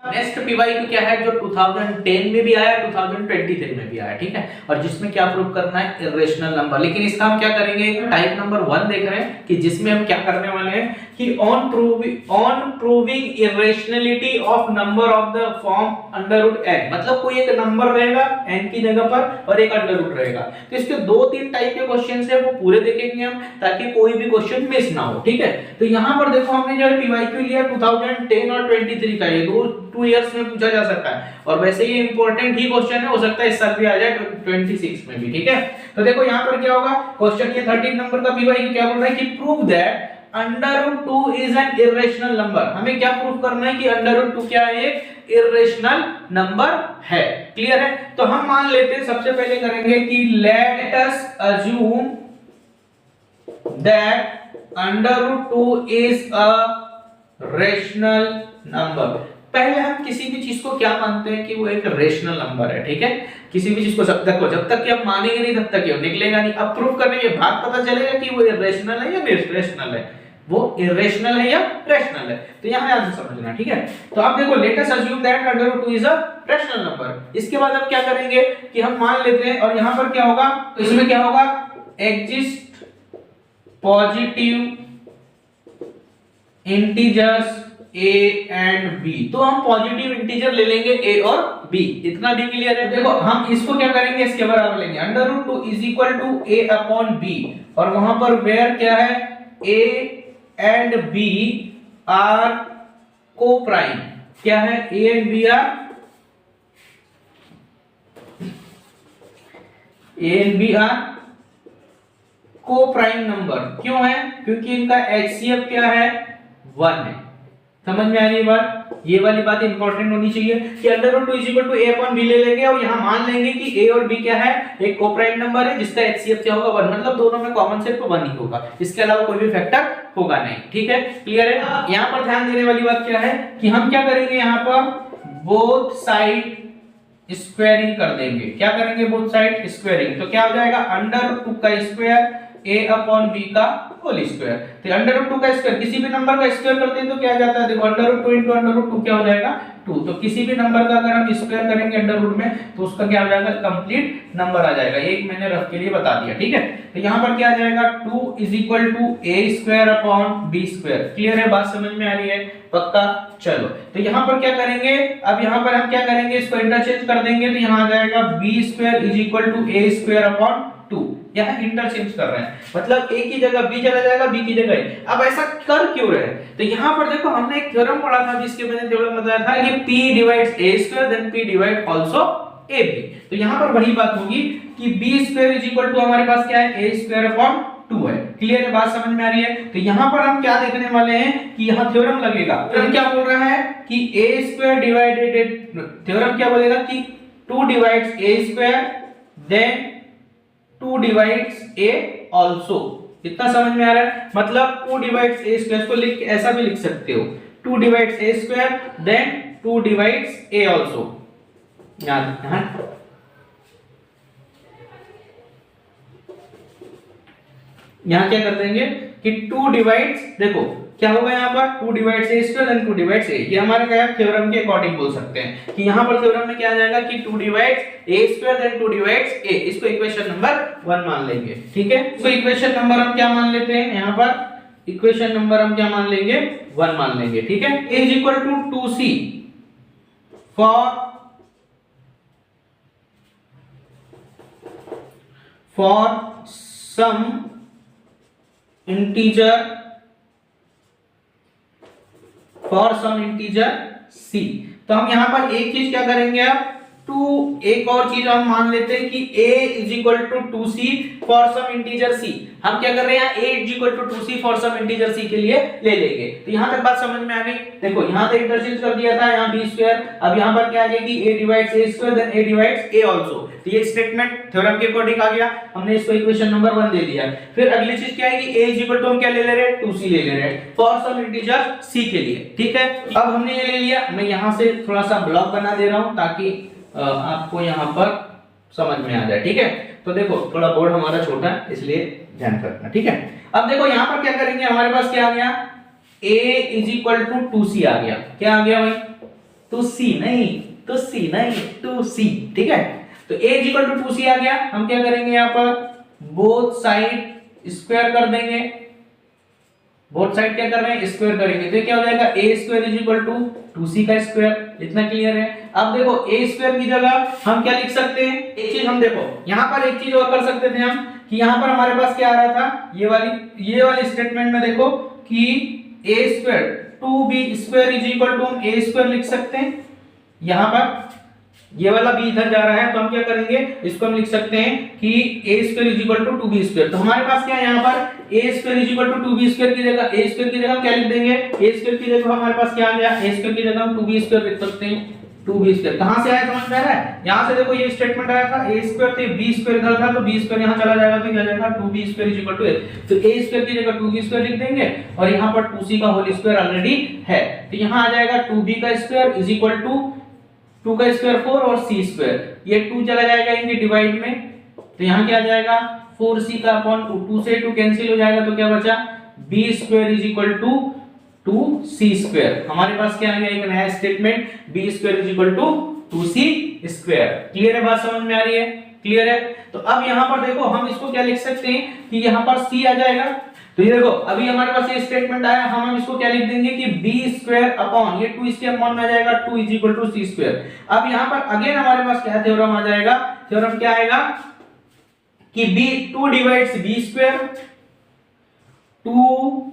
Next PYQ क्या है जो 2010 में भी आया, 2023 में भी आया, ठीक है, और जिसमें क्या प्रूव करना है, इरेशनल नंबर। लेकिन इसका हम क्या करेंगे, टाइप नंबर 1 देख रहे हैं कि जिसमें हम क्या करने वाले हैं कि on proving irrationality of number of the form under root n, मतलब कोई एक नंबर रहेगा n की जगह पर और एक अंडर रूट रहेगा, तो इसके 2-3 टाइप के क्वेश्चंस है वो पूरे देखेंगे हम, ताकि कोई भी क्वेश्चन मिस ना हो, ठीक है। तो यहाँ पर देखो हमने जो पीवाईक्यू लिया 2010 और 23 का, ये 2 इयर्स में पूछा जा सकता है, और वैसे ये इंपॉर्टेंट ही क्वेश्चन है, हो सकता है इस साल भी आ जाए 26 में भी, ठीक है। तो देखो यहाँ पर क्या होगा, क्वेश्चन ये 13 नंबर का पीवाईक्यू क्या बोल रहा है कि prove that under root 2 is an irrational number. हमें क्या प्रूव करना है कि अंडर रूट 2 क्या है, एक इरेशनल नंबर है, क्लियर है। तो हम मान लेते हैं, सबसे पहले करेंगे कि let us assume that under root 2 is a rational number. पहले हम किसी भी चीज को क्या मानते हैं कि वो एक रेशनल नंबर है, ठीक है। किसी भी चीज को जब तक कि हम मानेंगे नहीं तब तक ये निकलेगा नहीं। अब प्रूफ करने के बाद पता चलेगा कि वो इरेशनल है या रेशनल है, वो इरेशनल है या रेशनल है। तो यहां ध्यान से समझना, ठीक है। तो आप देखो let us assume that under root 2 is a rational number. इसके बाद हम क्या करेंगे कि हम मान लेते हैं, और यहां पर क्या होगा, तो इसमें क्या होगा, exist positive integers a and b। तो हम पॉजिटिव इंटीजर ले लेंगे a और b, इतना भी क्लियर है। देखो हम इसको क्या करेंगे, इसके बराबर लेंगे under root 2 is equal to a upon b, और वहां पर वेयर क्या है, a and b are coprime. क्या है, a and b are coprime number. क्यों है, क्योंकि इनका HCF क्या है, 1 है। समझ में आ रही है बात, ये वाली बात इंपॉर्टेंट होनी चाहिए कि under root 2 is equal to a upon b ले लेंगे, और यहां मान लेंगे कि a और b क्या है, एक कोप्राइम नंबर है जिसका HCF क्या होगा, 1, मतलब दोनों में कॉमन सेट तो 1 ही होगा, इसके अलावा कोई भी फैक्टर होगा नहीं, ठीक है, क्लियर है। यहां पर ध्यान देने वाली बात क्या है कि हम क्या करेंगे, यहां पर बोथ साइड स्क्वायरिंग कर देंगे। क्या करेंगे, बोथ साइड स्क्वायरिंग। तो क्या हो जाएगा, अंडर रूट 2 का स्क्वायर a अपॉन b का होल स्क्वायर। तो अंडर रूट 2 का स्क्वायर, किसी भी नंबर का स्क्वायर करते हैं तो क्या आ जाता है, देखो under root 2 into under root 2 क्या हो जाएगा, 2। तो किसी भी नंबर का अगर हम स्क्वायर करेंगे अंडर रूट में तो उसका क्या हो जाएगा, कंप्लीट नंबर आ जाएगा। एक मैंने रफ के लिए बता दिया, ठीक है। तो यहां पर क्या आ जाएगा, 2 is equal to a square upon b square. Clear है, बात समझ में आ रही है, पक्का। चलो तो यहां पर क्या करेंगे, अब यहां पर हम क्या करेंगे, इसको इंटरचेंज कर देंगे, तो यहां आ जाएगा b square is equal to a square upon 2। यहां इंटरचेंज कर रहे हैं, मतलब a की जगह b चला जाएगा, b की जगह a। अब ऐसा कर क्यों रहे हैं, तो यहां पर देखो हमने एक थ्योरम पढ़ा था जिसके मैंने थ्योरम बताया था कि p divides a square then p divide also ab। तो यहां पर वही बात होगी कि b square is equal to हमारे पास क्या है, a स्क्वायर अपॉन 2 है। क्लियर है, बात समझ में आ रही है। तो यहां पर हम क्या देखने वाले हैं कि यहां थ्योरम लगेगा। थ्योरम क्या बोल रहा है कि a स्क्वायर डिवाइडेड, थ्योरम क्या बोलेगा कि 2 divides a square then 2 divides a also. इतना समझ में आ रहा है, मतलब 2 डिवाइड्स a स्क्वायर को लिख ऐसा भी लिख सकते हो, 2 divides a square then 2 divides a also. यहां क्या कर देंगे कि 2 डिवाइड्स, देखो क्या होगा यहां पर, 2 divides a square then 2 divides a। ये हमारे क्या है, थ्योरम के अकॉर्डिंग बोल सकते हैं कि यहां पर थ्योरम में क्या आ जाएगा कि 2 divides a square then 2 divides a। इसको इक्वेशन नंबर 1 मान लेंगे, ठीक है। इसको इक्वेशन नंबर हम क्या मान लेते हैं, यहां पर इक्वेशन नंबर हम क्या मान लेंगे, 1 मान लेंगे, ठीक है। a is equal to 2c for some integer c। तो हम यहां पर एक चीज क्या करेंगे, अब 2, एक और चीज हम मान लेते हैं कि a is equal to 2c for some integer c। हम क्या कर रहे हैं, a is equal to 2c for some integer c के लिए ले लेंगे। तो यहां तक बात समझ में आ गई। देखो यहां से इंटरचेंज कर दिया था, यहां b स्क्वायर, अब यहां पर क्या आ गया कि a divides a square then a divides a also. तो ये स्टेटमेंट थ्योरम के अकॉर्डिंग आ गया, हमने इसको इक्वेशन नंबर 1 दे दिया। फिर अगली चीज क्या है कि a इज इक्वल टू हम क्या ले रहे हैं, 2c ले रहे हैं फॉर सम इंटीजर c के लिए, ठीक है। अब हमने ये ले लिया, मैं यहां से थोड़ा सा ब्लॉक बना दे रहा हूं ताकि आपको यहां पर समझ में आ जाए, ठीक है। तो देखो थोड़ा बोर्ड हमारा छोटा है इसलिए ध्यान रखना, ठीक है। अब देखो यहां पर क्या करेंगे, हमारे पास क्या आ गया, a is equal to 2c आ गया। क्या आ गया भाई, टू सी नहीं, टू सी नहीं, टू सी, ठीक है। तो a इक्वल टू 2c आ गया। हम क्या करेंगे यहाँ पर बोथ साइड स्क्वायर कर देंगे, बोथ साइड क्या कर रहे हैं स्क्वायर करेंगे, तो क्या हो जाएगा a square is equal to 2c का स्क्वायर। इतना क्लियर है। अब देखो a स्क्वायर की जगह हम क्या लिख सकते हैं, एक चीज हम देखो यहाँ पर एक चीज और कर सकते थे हम कि यहाँ पर हमारे पास क्या आ रहा था, ये वाली स्टेटमेंट में देखो कि a square 2b square is equal to हम a स्क्वायर लिख सकते हैं। यहाँ पर ये वाला b इधर जा रहा है तो हम क्या करेंगे, इसको हम लिख सकते हैं कि a square is equal to 2b square. तो हमारे पास क्या है यहाँ पर a square is equal to 2b square की जगह a स्क्वायर की जगह हम क्या लिख देंगे, a स्क्वायर की जगह हमारे पास क्या आ गया, a स्क्वायर की जगह हम 2b स्क्वायर लिख सकते हैं। 2b स्क्वायर कहां से आया समझ में आ रहा है, यहां से देखो ये स्टेटमेंट आया था a स्क्वायर थे b स्क्वायर इधर था तो b स्क्वायर यहां चला जाएगा तो क्या जाएगा 2b square is equal to a। तो a स्क्वायर की जगह 2b स्क्वायर लिख देंगे और यहां पर 2c का होल स्क्वायर ऑलरेडी है तो यहां आ जाएगा 2b का स्क्वायर इज इक्वल टू 2 का स्क्वायर 4 और c स्क्वायर, ये 2 चला जाएगा इनके डिवाइड में तो यहां क्या आ जाएगा 4c का अपॉन 2 से 2 कैंसिल हो जाएगा तो क्या बचा b square is equal to 2c square. हमारे पास क्या आ गया एक नया statement b square is equal to 2c square. Clear है, बात समझ में आ रही है, क्लियर है। तो अब यहां पर देखो हम इसको क्या लिख सकते हैं कि यहां पर c आ जाएगा। तो ये देखो अभी हमारे पास ये स्टेटमेंट आया, हम इसको क्या लिख देंगे कि b स्क्वायर अपॉन ये 2 इसके अपॉन में आ जाएगा 2 is equal to c square. अब यहां पर अगेन हमारे पास क्या थ्योरम आ जाएगा, थ्योरम क्या आएगा कि b 2 divides b square, 2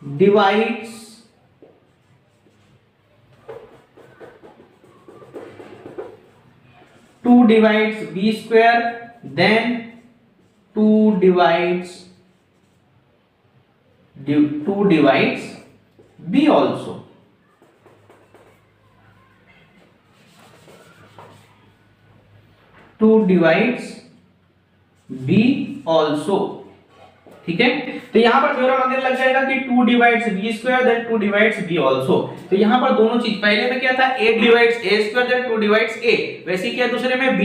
divides b square then 2 divides b also। ठीक है, तो यहां पर थ्योरम अगर लग जाएगा कि 2 divides b square then 2 divides b also. तो यहां पर दोनों चीज, पहले में क्या था a divides a square then 2 divides a, वैसे क्या दूसरे में b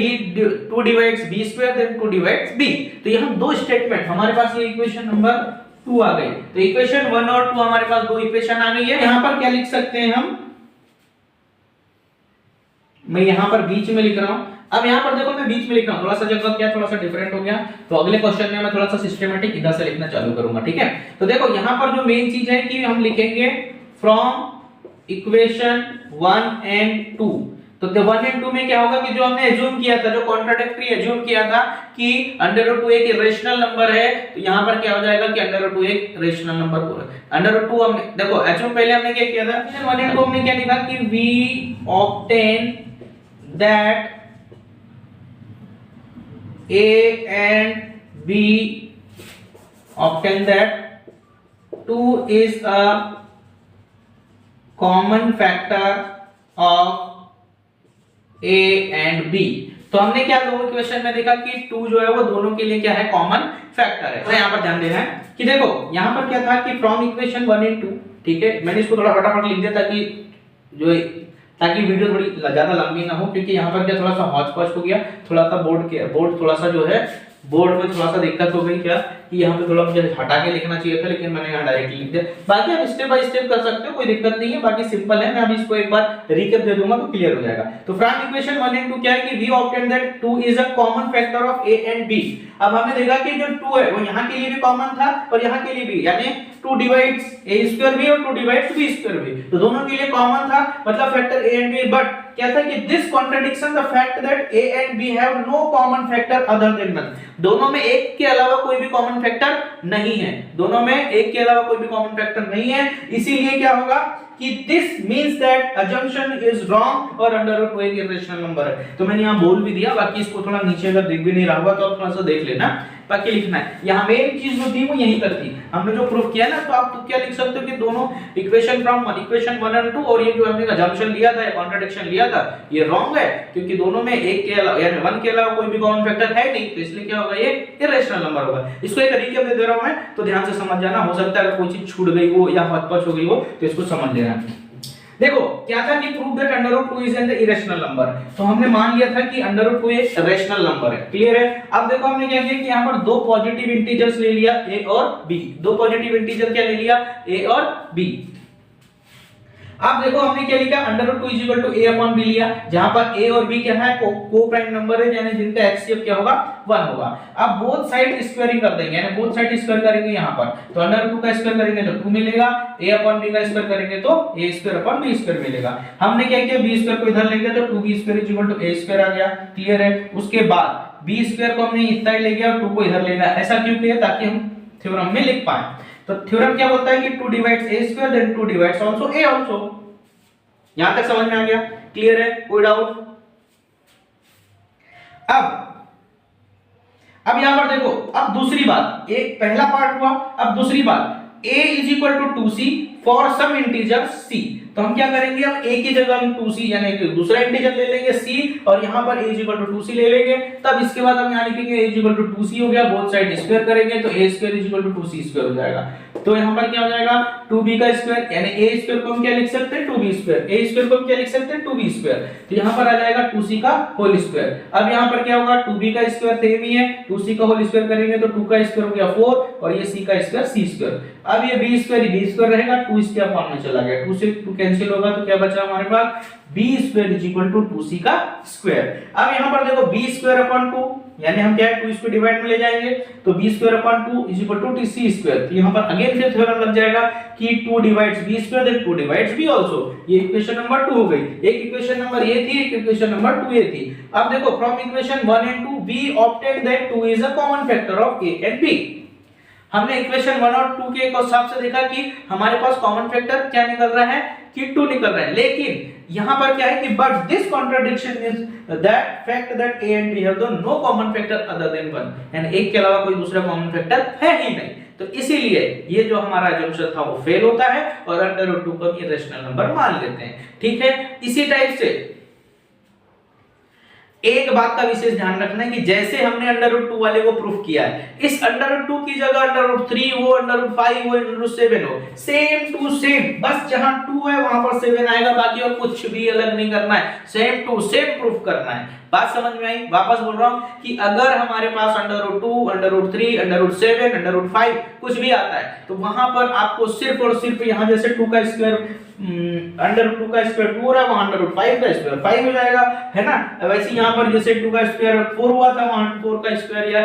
2 divides b square then 2 divides b। तो यहां दो स्टेटमेंट हमारे पास, ये इक्वेशन नंबर 2 आ गई। तो इक्वेशन 1 और 2 हमारे पास दो इक्वेशन आ गई है। यहां पर क्या लिख सकते हैं हम, मैं यहां पर बीच में लिख रहा हूं। अब यहां पर देखो मैं बीच में लिख रहा हूं, थोड़ा सा जगह क्या थोड़ा सा डिफरेंट हो गया, तो अगले क्वेश्चन में मैं थोड़ा सा सिस्टमैटिक इधर से लिखना चालू करूंगा, ठीक है। तो देखो यहां पर जो मेन चीज है कि हम लिखेंगे फ्रॉम इक्वेशन 1 एंड 2। तो 1 एंड 2 में क्या होगा कि जो हमने एज्यूम किया था, जो कॉन्ट्राडिक्टरी एज्यूम किया था कि √2 एक इरेशनल नंबर है, तो यहां पर क्या हो जाएगा कि √2 एक रेशनल नंबर है। √2 हमने देखो एज्यूम पहले हमने क्या किया था, 1 एंड 2 हमने क्या लिखा कि we obtain that A and B obtain that 2 is a common factor of A and B। तो हमने क्या दो इक्वेशन में देखा कि 2 जो है वो दोनों के लिए क्या है कॉमन फैक्टर है। तो यहाँ पर ध्यान देना है कि देखो यहाँ पर क्या था कि फ्रॉम इक्वेशन 1 एंड 2, ठीक है, मैंने इसको थोड़ा फटाफट लिख दिया ताकि वीडियो थोड़ी ज्यादा लंबी ना हो, क्योंकि यहाँ पर क्या थोड़ा सा हौच पौच हो गया, थोड़ा सा बोर्ड थोड़ा सा जो है बोर्ड में थोड़ा सा दिक्कत हो गई क्या कि यहाँ पे थोड़ा मुझे हटा के लिखना चाहिए था, लेकिन मैंने यहाँ डायरेक्टली लिख दिया। बाकी आप स्टेप बाय स्टेप कर सकते हो, कोई दिक्कत नहीं है, बाकी सिंपल है। मैं अभी इसको एक बार रिकैप दे दूंगा तो क्लियर हो जाएगा। तो फ्रॉम इक्वेशन 1 एंड 2 क्या है कि we obtain that 2 is a common factor of a and b। अब हमने देखा कि जो 2 है वो यहाँ के लिए भी कॉमन था और यहाँ के लिए भी, यानी 2 डिवाइड्स a स्क्वायर भी और 2 डिवाइड्स b स्क्वायर भी, तो दोनों के लिए कॉमन था, मतलब factor a and b। But क्या था कि this contradiction the fact that a and b have no common factor other than none. दोनों में एक के अलावा कोई भी कॉमन फैक्टर नहीं है, दोनों में एक के अलावा कोई भी कॉमन फैक्टर नहीं है। इसीलिए क्या होगा कि this means that assumption is wrong और √2 एक इरेशनल नंबर है। तो मैंने यहां बोल भी दिया, बाकी इसको थोड़ा नीचे अगर दिख भी नहीं रहा होगा तो आप थोड़ा सा देख लेना, बाकी लिखना है। यहां मेन चीज जो थी वो यही करती, हमने जो प्रूफ किया ना, तो आप तो क्या लिख सकते हो कि दोनों इक्वेशन फ्रॉम इक्वेशन 1 और 2 और ये जो हमने assumption लिया था या कॉन्ट्रडिक्शन लिया था ये रॉन्ग है, क्योंकि दोनों में एक के अलावा यानी 1 के अलावा कोई भी कॉमन फैक्टर है नहीं, तो इसलिए क्या होगा ये इरेशनल नंबर होगा। इसको एक रिकैप दे रहा हूं मैं, तो ध्यान से समझ जाना, हो सकता है अगर कोई चीज छूट गई हो या हौच-पौच हो गई हो तो इसको समझ लेना। देखो क्या था कि prove that √2 is an irrational number, तो हमने मान लिया था कि √2 एक रेशनल नंबर है, क्लियर है। अब देखो हमने क्या किया कि यहां पर दो पॉजिटिव इंटीजर्स ले लिया a और b, दो पॉजिटिव इंटीजर क्या ले लिया a और b। अब देखो हमने क्या लिखा, under root 2 is equal to a upon b लिया, जहां पर a और b क्या है, को प्राइम नंबर है, यानी जिनका HCF क्या होगा 1 होगा। अब बोथ साइड स्क्वायरिंग कर देंगे, यानी बोथ साइड स्क्वायर करेंगे यहां पर, तो अंडर रूट 2 का स्क्वायर करेंगे तो 2 मिलेगा, a अपॉन b का स्क्वायर करेंगे तो a square upon b square मिलेगा। हमने क्या किया, b स्क्वायर को इधर लेंगे तो 2b square is equal to a square आ गया, क्लियर है। उसके बाद b स्क्वायर को हमने इस साइड ले गया और 2 को इधर ले गया, ऐसा क्यों किया, ताकि हम थ्योरम में लिख पाए। तो थ्योरम क्या बोलता है कि 2 divides a square then 2 divides also a also. यहां तक समझ में आ गया, क्लियर है, कोई डाउट? अब यहां पर देखो, अब दूसरी बात, एक पहला पार्ट हुआ, अब दूसरी बात, a is equal to 2c for some integer c। तो हम क्या करेंगे, अब a की जगह हम 2c यानी कि दूसरा इंटीजर ले लेंगे c, और यहां पर a is equal to 2c ले लेंगे। तब इसके बाद हम यहां लिखेंगे a is equal to 2c हो गया, बोथ साइड स्क्वायर करेंगे तो a square is equal to 2c square हो जाएगा। तो यहां पर क्या हो जाएगा, 2b का स्क्वायर, यानी a स्क्वायर को हम क्या लिख सकते हैं, 2b स्क्वायर, a स्क्वायर को हम क्या लिख सकते हैं, 2b स्क्वायर। तो यहां पर आ जाएगा 2c का होल स्क्वायर। अब यहां पर क्या होगा, 2b का स्क्वायर सेम ही है, 2c का होल स्क्वायर करेंगे तो 2 का स्क्वायर हो गया 4, और ये c का स्क्वायर c स्क्वायर। अब ये b स्क्वायर रहेगा, 2 इसके अपॉन में चला गया, 2 से 2 कैंसिल होगा, तो क्या बचा हमारे पास, b square is equal to 2c का स्क्वायर। अब यहां पर देखो b स्क्वायर अपॉन 2, यानी हम क्या है 2 इसको डिवाइड में ले जाएंगे, तो b square upon 2 is equal to c square. तो यहां पर अगेन फिर थ्योरम लग जाएगा कि 2 divides b square then 2 divides b also. ये इक्वेशन नंबर 2 हो गई। एक इक्वेशन नंबर a थी, एक इक्वेशन नंबर 2 a थी। अब देखो from equation 1 and 2 we obtained that 2 is a common factor of a and b। हमने इक्वेशन 1 और 2 के हिसाब से देखा कि हमारे पास कॉमन फैक्टर क्या निकल रहा है, कि 2 निकल रहा है। लेकिन यहां पर क्या है कि but this contradiction is that fact that a and b have the no common factor other than 1, यानी एक के अलावा कोई दूसरा कॉमन फैक्टर है ही नहीं। तो इसीलिए ये जो हमारा अजम्पशन था वो फेल होता है और अंडर रूट 2 को हम इरेशनल नंबर मान लेते हैं। ठीक है, इसी टाइप से एक बात का विशेष ध्यान रखना है कि जैसे हमने अंडर रूट 2 वाले को प्रूफ किया है, इस अंडर रूट 2 की जगह अंडर रूट 3 हो, अंडर रूट 5 हो, अंडर रूट 7 हो, सेम टू सेम, बस जहां 2 है वहां पर 7 आएगा, बाकी और कुछ भी अलग नहीं करना है, सेम टू सेम प्रूफ करना है। बात समझ में आई? वापस बोल रहा हूं कि अगर हमारे पास under root 2, under root 3, under root 7, under root 5 कुछ भी आता है, तो वहां पर आपको सिर्फ और सिर्फ यहां जैसे 2 का स्क्वायर अंडर रूट 2 का स्क्वायर 2 रहा है, वहां अंडर रूट 5 का स्क्वायर 5 हो जाएगा, है ना। वैसे यहां पर जैसे 2 का स्क्वायर 4 हुआ था, वहां 4 का स्क्वायर या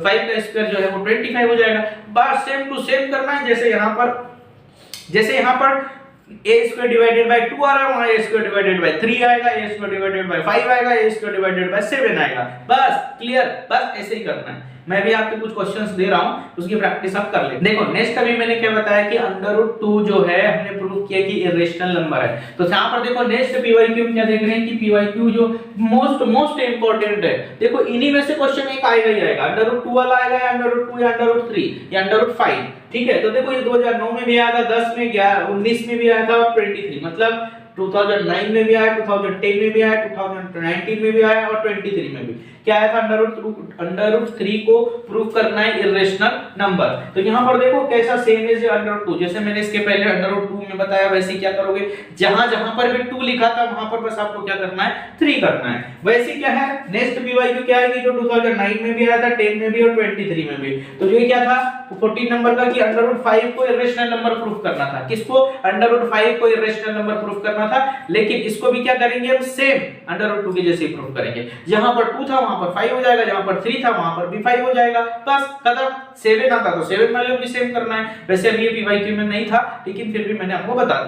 5 का स्क्वायर जो है वो 25 हो जाएगा। बात सेम टू सेम करना है, जैसे यहां पर a स्क्वायर डिवाइडेड बाय 2 आ रहा है, वहां a स्क्वायर डिवाइडेड बाय 3 आएगा, a स्क्वायर डिवाइडेड बाय 5 आएगा, a स्क्वायर डिवाइडेड बाय 7 आएगा। बस क्लियर, बस ऐसे ही करना है। मैं भी आपको कुछ क्वेश्चंस दे रहा हूं, उसकी प्रैक्टिस आप कर ले। देखो नेक्स्ट अभी मैंने क्या बताया कि अंडर रूट 2 जो है हमने प्रूव किया कि इरेशनल नंबर है। तो यहां पर देखो नेक्स्ट पीवाईक्यू में क्या देख रहे हैं कि पीवाईक्यू जो मोस्ट इंपॉर्टेंट है, देखो इन्हीं में से क्वेश्चन एक आएगा ही आएगा, अंडर रूट 2 वाला आएगा, या अंडर रूट 2 या अंडर रूट 3 या अंडर रूट 5। ठीक है, तो देखो ये 2009 में भी आया था, 10 में गया, 19 में भी आया था और 23 मतलब 2009 में भी आया, 2010 में भी आया, 2019 में भी आया और 23 में भी क्या आया था, अंडर रूट 3 को प्रूव करना है इरेशनल नंबर। तो यहां पर देखो कैसा सेम है जैसे अंडर रूट 2, जैसे मैंने इसके पहले अंडर रूट 2 में बताया, वैसे क्या करोगे, जहां जहां पर भी 2 लिखा था वहां पर बस आपको क्या करना है, 3 करना है। वैसे क्या है नेक्स्ट पीवाईक्यू क्या है कि जो 2009 में भी आया था, 10 में भी और 23 में भी, तो ये क्या था 14 नंबर का कि अंडर रूट 5 को इरेशनल नंबर प्रूफ करना था। किसको? अंडर रूट 5 को इरेशनल नंबर प्रूफ करना था। लेकिन इसको भी क्या करेंगे हम, सेम अंडर रूट 2 के जैसे ही प्रूफ करेंगे। जहां पर 2 था वहां पर 5 हो जाएगा, जहां पर 3 था वहां पर भी 5 हो जाएगा, बस खत्म। 7 आता तो 7 वाले को भी सेम करना है। वैसे अभी ये पीवाईक्यू में नहीं था, लेकिन फिर भी मैंने आपको बता दिया।